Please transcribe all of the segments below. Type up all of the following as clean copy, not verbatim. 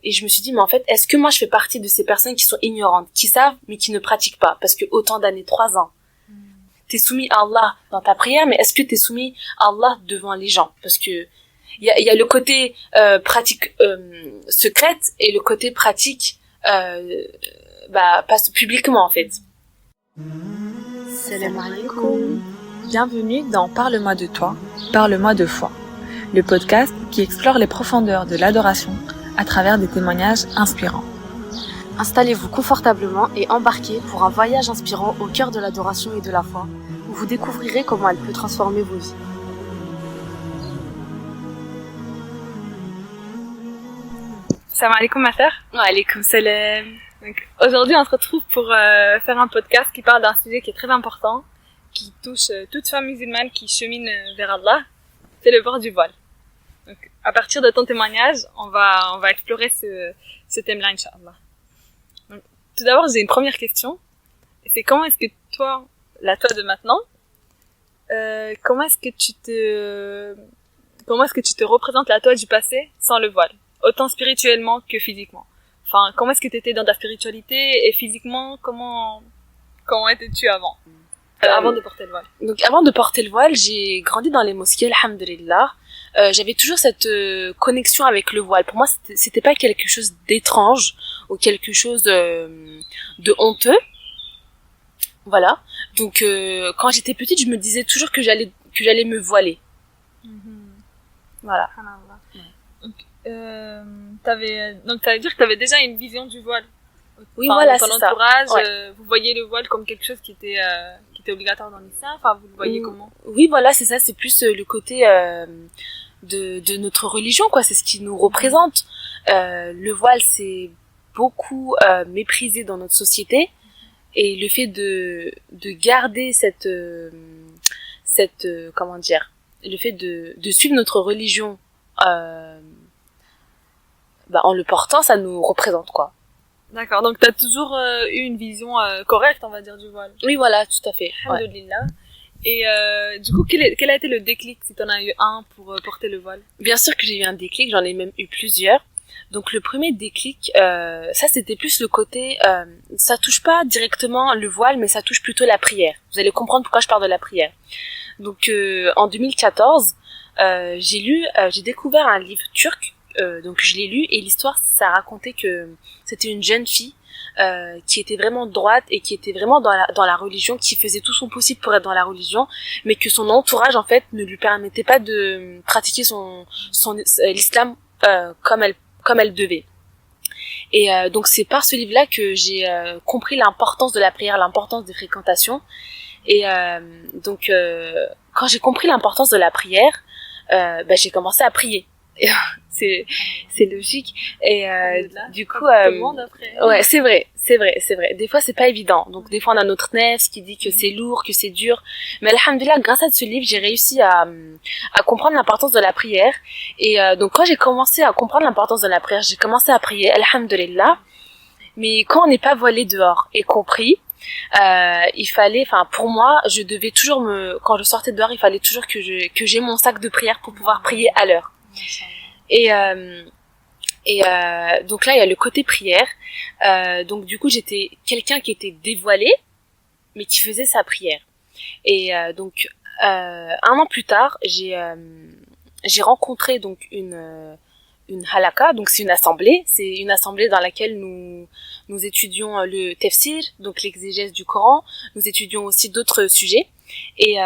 et je me suis dit, mais en fait, est-ce que moi je fais partie de ces personnes qui sont ignorantes, qui savent mais qui ne pratiquent pas? Parce que autant d'années, 3 ans, t'es soumis à Allah dans ta prière, mais est-ce que t'es soumis à Allah devant les gens? Parce que il y a le côté pratique secrète et le côté pratique passe publiquement en fait. Salam alaikum. Bienvenue dans Parle-moi de toi, parle-moi de foi, le podcast qui explore les profondeurs de l'adoration à travers des témoignages inspirants. Installez-vous confortablement et embarquez pour un voyage inspirant au cœur de l'adoration et de la foi, où vous découvrirez comment elle peut transformer vos vies. Salam alaikum ma sœur. Wa alaikum salam. Donc, aujourd'hui on se retrouve pour faire un podcast qui parle d'un sujet qui est très important, qui touche toute femme musulmane qui chemine vers Allah, c'est le port du voile. Donc à partir de ton témoignage, on va explorer ce thème-là, Inch'Allah. Donc, tout d'abord, j'ai une première question. C'est comment est-ce que toi, la toi de maintenant, comment est-ce que tu te représentes la toi du passé sans le voile, autant spirituellement que physiquement? Enfin, comment est-ce que tu étais dans ta spiritualité et physiquement, comment étais-tu avant de porter le voile? Donc avant de porter le voile, j'ai grandi dans les mosquées, alhamdulillah. J'avais toujours cette connexion avec le voile. Pour moi, c'était pas quelque chose d'étrange ou quelque chose de honteux. Voilà. Donc quand j'étais petite, je me disais toujours que j'allais me voiler. Voilà. Donc ça veut dire que tu avais déjà une vision du voile. Oui, voilà, c'est ça. Ton entourage, ouais. Vous voyez le voile comme quelque chose qui était obligatoire dans l'islam. Enfin, vous le voyez comment? Oui, voilà, c'est ça. C'est plus le côté de notre religion, quoi. C'est ce qui nous représente. Le voile, c'est beaucoup méprisé dans notre société, et le fait de garder cette comment dire, le fait de suivre notre religion en le portant, ça nous représente, quoi. D'accord, donc t'as toujours eu une vision correcte, on va dire, du voile. Oui, voilà, tout à fait. Alhamdulillah. Ouais. Et du coup, quel a été le déclic, si t'en as eu un, pour porter le voile? Bien sûr que j'ai eu un déclic, j'en ai même eu plusieurs. Donc le premier déclic, ça c'était plus le côté, ça touche pas directement le voile, mais ça touche plutôt la prière. Vous allez comprendre pourquoi je parle de la prière. Donc en 2014, j'ai découvert un livre turc. Donc je l'ai lu, et l'histoire, ça racontait que c'était une jeune fille qui était vraiment droite et qui était vraiment dans la religion, qui faisait tout son possible pour être dans la religion, mais que son entourage en fait ne lui permettait pas de pratiquer l'islam comme elle devait. Et donc c'est par ce livre-là que j'ai compris l'importance de la prière, l'importance des fréquentations. Et donc quand j'ai compris l'importance de la prière, j'ai commencé à prier. c'est logique, et du coup ouais, c'est vrai, des fois c'est pas évident, donc des fois on a notre nefs qui dit que c'est lourd, que c'est dur, mais alhamdoulilah, grâce à ce livre, j'ai réussi à comprendre l'importance de la prière. Et donc quand j'ai commencé à comprendre l'importance de la prière, j'ai commencé à prier, alhamdoulilah. Mais quand on n'est pas voilé dehors et qu'on prie, il fallait, pour moi, je devais toujours quand je sortais dehors, il fallait toujours que j'ai mon sac de prière pour pouvoir prier à l'heure. Et donc là il y a le côté prière. Donc du coup j'étais quelqu'un qui était dévoilé mais qui faisait sa prière. Et donc un an plus tard, j'ai rencontré donc une halaka, donc c'est une assemblée dans laquelle nous étudions le tafsir, donc l'exégèse du Coran. Nous étudions aussi d'autres sujets. Et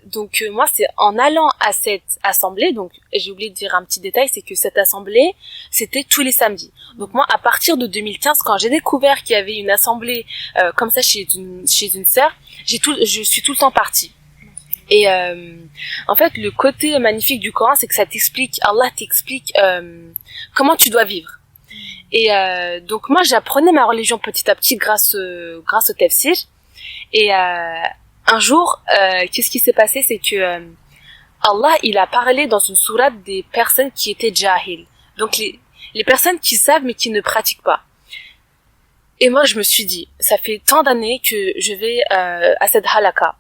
donc moi, c'est en allant à cette assemblée, donc j'ai oublié de dire un petit détail, c'est que cette assemblée, c'était tous les samedis. Donc moi, à partir de 2015, quand j'ai découvert qu'il y avait une assemblée comme ça chez une sœur, je suis tout le temps partie. Et en fait, le côté magnifique du Coran, c'est que Allah t'explique comment tu dois vivre. Et donc moi, j'apprenais ma religion petit à petit grâce au tafsir. Et un jour, qu'est-ce qui s'est passé, c'est que Allah, il a parlé dans une sourate des personnes qui étaient jahil. Donc les personnes qui savent mais qui ne pratiquent pas. Et moi, je me suis dit, ça fait tant d'années que je vais à cette halaka.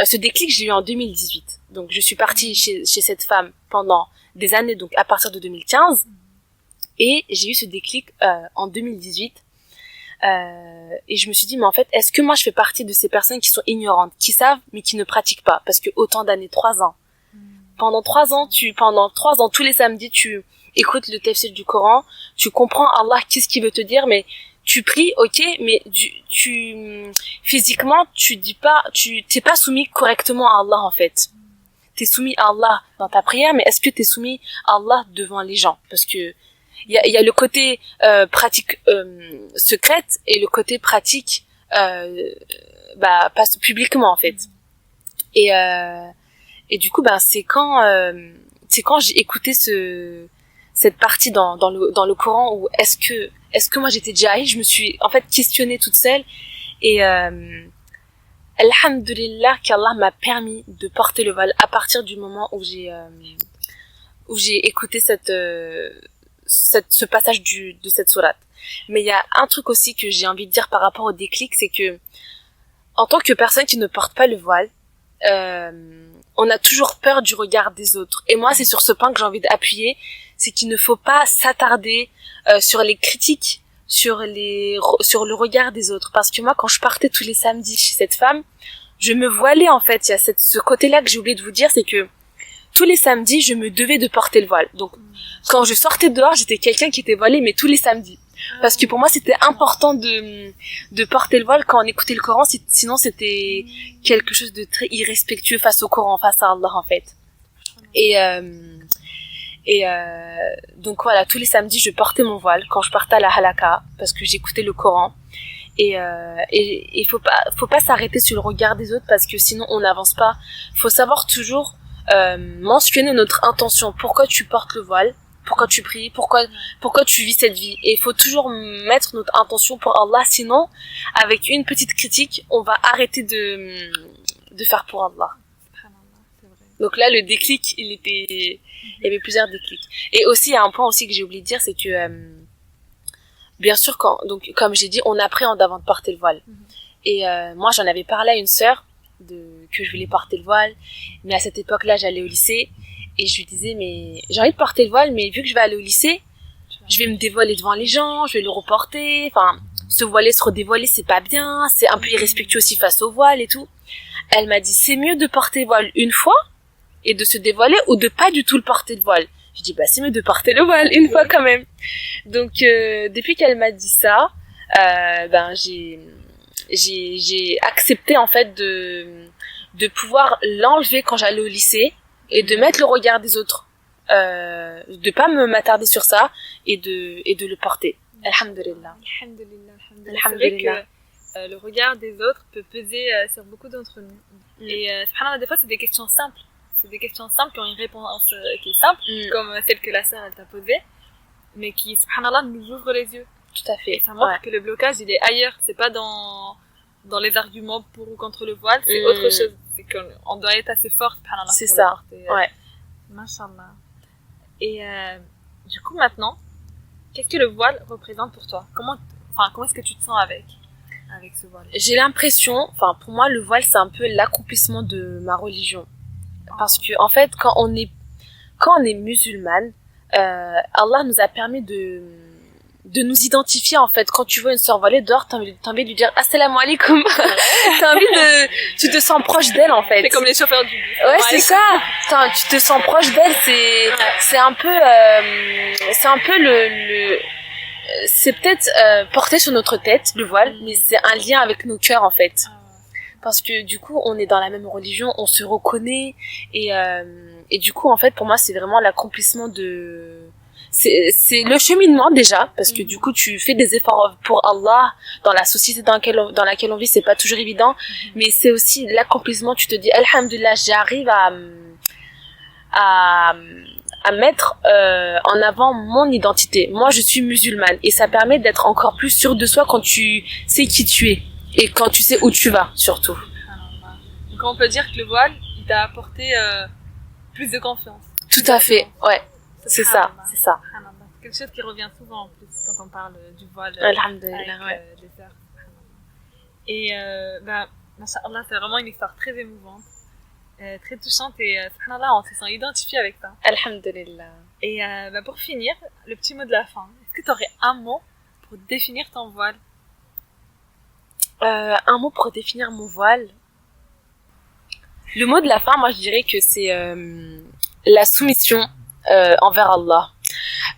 Ce déclic, j'ai eu en 2018. Donc je suis partie chez cette femme pendant des années, donc à partir de 2015. Et j'ai eu ce déclic en 2018. Et je me suis dit, mais en fait, est-ce que moi je fais partie de ces personnes qui sont ignorantes, qui savent mais qui ne pratiquent pas? Parce que autant d'années, 3 ans. Pendant 3 ans, tous les samedis, tu écoutes le tafsir du Coran, tu comprends Allah, qu'est-ce qu'il veut te dire, mais tu pries, ok, mais physiquement, t'es pas soumis correctement à Allah, en fait. T'es soumis à Allah dans ta prière, mais est-ce que t'es soumis à Allah devant les gens? Parce que il y a le côté pratique secrète et le côté pratique pas publiquement, en fait. Et du coup, c'est quand j'ai écouté cette partie dans le Coran où est-ce que moi j'étais jahil, je me suis en fait questionnée toute seule et alhamdulillah qu'Allah m'a permis de porter le voile à partir du moment où j'ai écouté ce passage de cette sourate. Mais il y a un truc aussi que j'ai envie de dire par rapport au déclic, c'est que en tant que personne qui ne porte pas le voile, on a toujours peur du regard des autres. Et moi, c'est sur ce point que j'ai envie d'appuyer, c'est qu'il ne faut pas s'attarder sur les critiques, sur le regard des autres. Parce que moi, quand je partais tous les samedis chez cette femme, je me voilais en fait. Il y a ce côté-là que j'ai oublié de vous dire, c'est que tous les samedis, je me devais de porter le voile. Donc, quand je sortais dehors, j'étais quelqu'un qui était voilé, mais tous les samedis. Parce que pour moi, c'était important de porter le voile quand on écoutait le Coran, sinon c'était quelque chose de très irrespectueux face au Coran, face à Allah, en fait. Et donc voilà, tous les samedis, je portais mon voile quand je partais à la halaka, parce que j'écoutais le Coran. Et faut pas s'arrêter sur le regard des autres, parce que sinon on n'avance pas. Faut savoir toujours mentionner notre intention. Pourquoi tu portes le voile? Pourquoi tu pries? Pourquoi tu vis cette vie? Et il faut toujours mettre notre intention pour Allah, sinon, avec une petite critique, on va arrêter de faire pour Allah. Donc là, le déclic, il y avait plusieurs déclics. Et aussi, il y a un point aussi que j'ai oublié de dire, c'est que, bien sûr, donc, comme j'ai dit, on appréhende avant de porter le voile. Et moi, j'en avais parlé à une sœur que je voulais porter le voile, mais à cette époque-là, j'allais au lycée. Et je lui disais, mais j'ai envie de porter le voile, mais vu que je vais aller au lycée, je vais me dévoiler devant les gens, je vais le reporter. Enfin, se voiler, se redévoiler, c'est pas bien, c'est un peu irrespectueux aussi face au voile et tout. Elle m'a dit, c'est mieux de porter le voile une fois et de se dévoiler ou de pas du tout le porter le voile. Je dis, c'est mieux de porter le voile une fois quand même. Donc, depuis qu'elle m'a dit ça, j'ai accepté en fait de pouvoir l'enlever quand j'allais au lycée. Et de mettre le regard des autres, de pas m'attarder sur ça et de le porter. Alhamdulillah. C'est vrai que le regard des autres peut peser sur beaucoup d'entre nous. Et subhanallah, des fois c'est des questions simples. C'est des questions simples qui ont une réponse qui est simple, comme celle que la sœur elle t'a posée, mais qui subhanallah nous ouvre les yeux. Tout à fait. Et ça montre que le blocage il est ailleurs, c'est pas dans les arguments pour ou contre le voile, c'est autre chose. C'est qu'on doit être assez fort, subhanallah, c'est pour ça. le porter. Ouais. Mashallah. Et du coup, maintenant, qu'est-ce que le voile représente pour toi? Comment est-ce que tu te sens avec ce voile? J'ai l'impression, pour moi, le voile, c'est un peu l'accomplissement de ma religion. Parce que, en fait, quand on est musulmane, Allah nous a permis de nous identifier, en fait. Quand tu vois une sœur voilée dehors, t'as envie de lui dire assalamu alaikum. T'as envie tu te sens proche d'elle, en fait. C'est comme les chauffeurs du bus. Ouais, c'est ça. Tu te sens proche d'elle, c'est un peu c'est peut-être porté sur notre tête, le voile, mais c'est un lien avec nos cœurs, en fait. Parce que du coup, on est dans la même religion, on se reconnaît, et du coup, en fait, pour moi, c'est vraiment l'accomplissement c'est le cheminement déjà, parce que du coup tu fais des efforts pour Allah dans la société dans laquelle on vit, c'est pas toujours évident, mais c'est aussi l'accomplissement. Tu te dis alhamdulillah, j'arrive à mettre en avant mon identité. Moi je suis musulmane, et ça permet d'être encore plus sûr de soi quand tu sais qui tu es et quand tu sais où tu vas, surtout. Donc on peut dire que le voile il t'a apporté plus de confiance. Tout à fait, ouais. C'est ça. C'est quelque chose qui revient souvent en plus quand on parle du voile Alhamdulillah, avec les sœurs. Et Masha'Allah, c'est vraiment une histoire très émouvante, très touchante, et subhanallah, on se sent identifié avec ça. Alhamdulillah. Et pour finir, le petit mot de la fin. Est-ce que tu aurais un mot pour définir ton voile? Un mot pour définir mon voile. Le mot de la fin, moi je dirais que c'est la soumission envers Allah.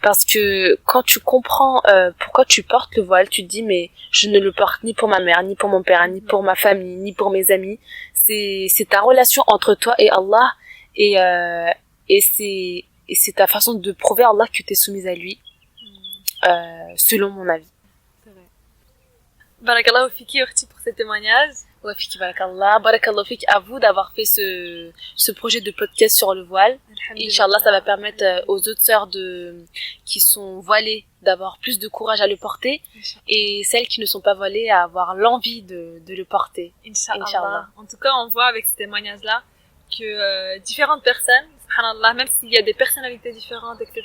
Parce que quand tu comprends pourquoi tu portes le voile, tu te dis mais je ne le porte ni pour ma mère, ni pour mon père, ni pour ma famille, ni pour mes amis. C'est ta relation entre toi et Allah et c'est ta façon de prouver à Allah que tu es soumise à lui, selon mon avis. C'est vrai. Barakallahu fiki Urti pour ce témoignage. Ouais, fiki barakallah. Barakallahu fik à vous d'avoir fait ce projet de podcast sur le voile. Inch'Allah, ça va permettre aux autres sœurs qui sont voilées d'avoir plus de courage à le porter et celles qui ne sont pas voilées à avoir l'envie de le porter. Inch'Allah. En tout cas, on voit avec ce témoignage-là que différentes personnes, subhanallah, même s'il y a des personnalités différentes, etc.,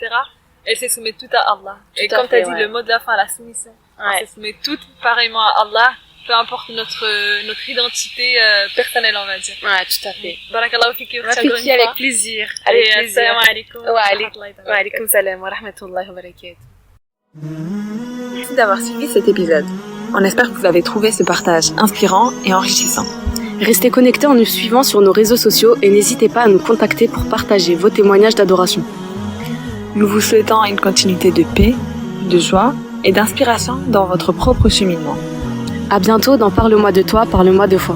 elles se soumettent toutes à Allah. Et comme tu as dit, le mot de la fin, la soumission, on se soumet toutes pareillement à Allah, peu importe notre identité personnelle, on va dire. Ouais, tout à fait. Barakallahu fiki, avec plaisir. Avec plaisir. Assalamu alaikum. Wa alaikum salam wa rahmatullahi wa barakatuh. Merci d'avoir suivi cet épisode. On espère que vous avez trouvé ce partage inspirant et enrichissant. Restez connectés en nous suivant sur nos réseaux sociaux et n'hésitez pas à nous contacter pour partager vos témoignages d'adoration. Nous vous souhaitons une continuité de paix, de joie et d'inspiration dans votre propre cheminement. À bientôt dans Parle-moi de toi, parle-moi de foi.